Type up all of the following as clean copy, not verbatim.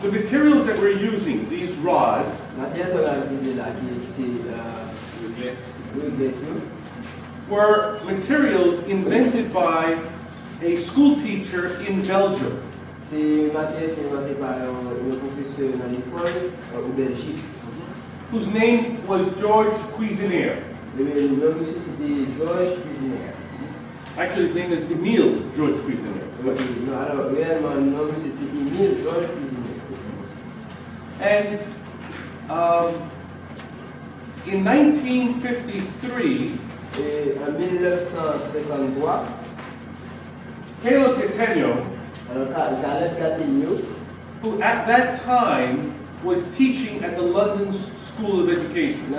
The materials that we're using, these rods, were materials invented by a school teacher in Belgium. Whose name was George Cuisinaire. Actually, his name is Emile George Cuisinaire. And in 1953, Caleb Gattegno, who at that time was teaching at the London School of Education,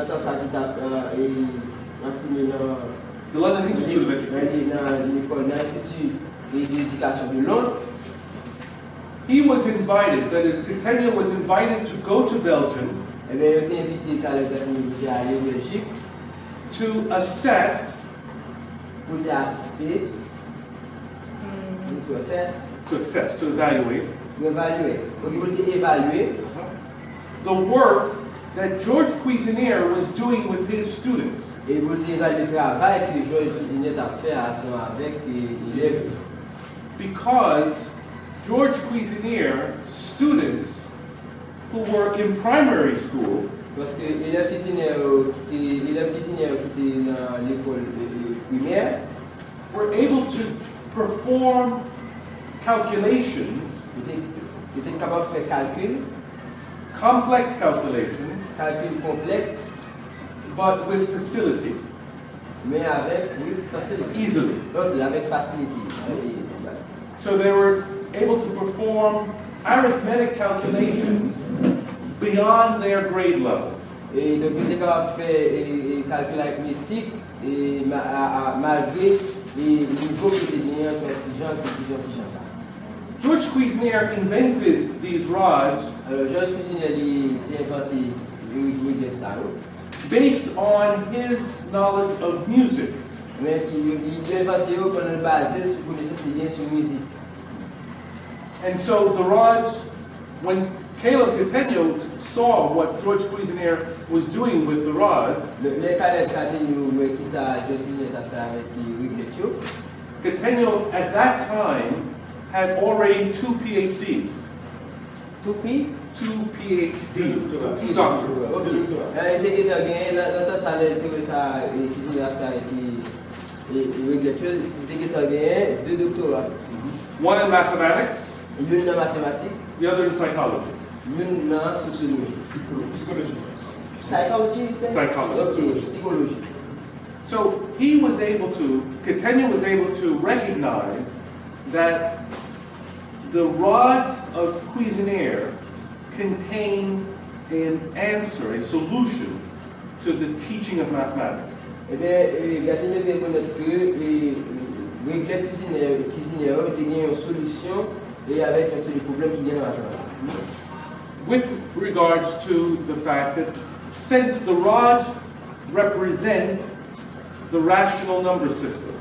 the London Institute of Education, he was invited, that is, Gattegno was invited to go to Belgium to assess, to evaluate the work that George Cuisinaire was doing with his students. Because George Cuisinaire's students who were in primary school were able to perform calculations, complex calculations, but with facility. Easily. So they were able to perform arithmetic calculations beyond their grade level. George Cuisinaire invented these rods based on his knowledge of music. And so the rods, when Caleb Gattegno saw what George Cuisinaire was doing with the rods, Gattegno at that time had already 2 PhDs. 2 PhDs, 2 doctorates. One in mathematics, the other in psychology. Psychology. Okay, psychology. So he was able to, Gattegno was able to recognize that the rods of Cuisinaire contain an answer, a solution to the teaching of mathematics. With regards to the fact that since the rods represent the rational number system,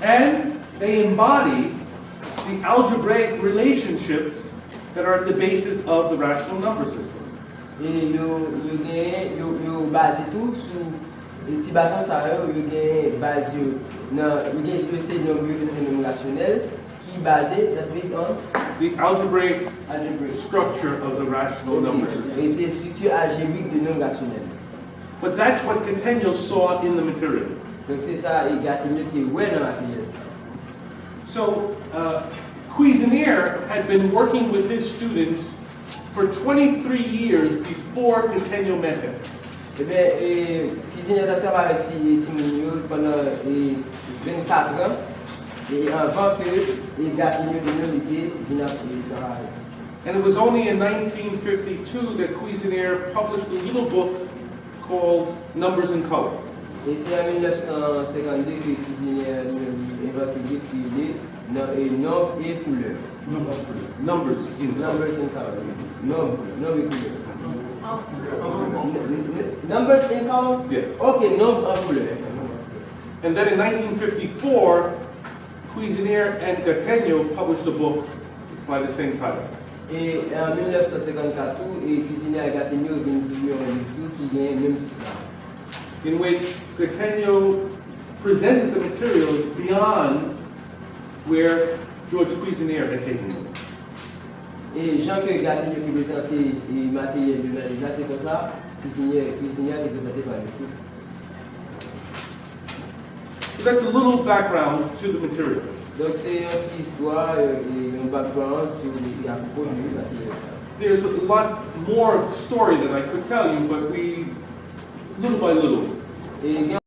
and they embody the algebraic relationships that are at the basis of the rational number system. The algebraic structure of the rational number system. But that's what Gattegno saw in the materials. So Cuisinaire had been working with his students for 23 years before Gattegno met him. And it was only in 1952 that Cuisinaire published a little book called Numbers in Color. Numbers in color. Numbers in column? Yes. Okay, no couleur. And then in 1954, Cuisinaire and Gattegno published a book by the same title. Et en 1954, Cuisinaire et Gattegno viennent publier un livre qui vient même titre. In which Gattegno presented the materials beyond where George Cuisinaire had taken them. Et Jean que Gattegno qui présentait les matériels de la livre, c'est comme ça, Cuisinaire qui présentait par l'équipe. So that's a little background to the materials. Donc c'est une petite histoire et un background sur à propos du matériel. There's a lot more story that I could tell you, but we, little by little. Et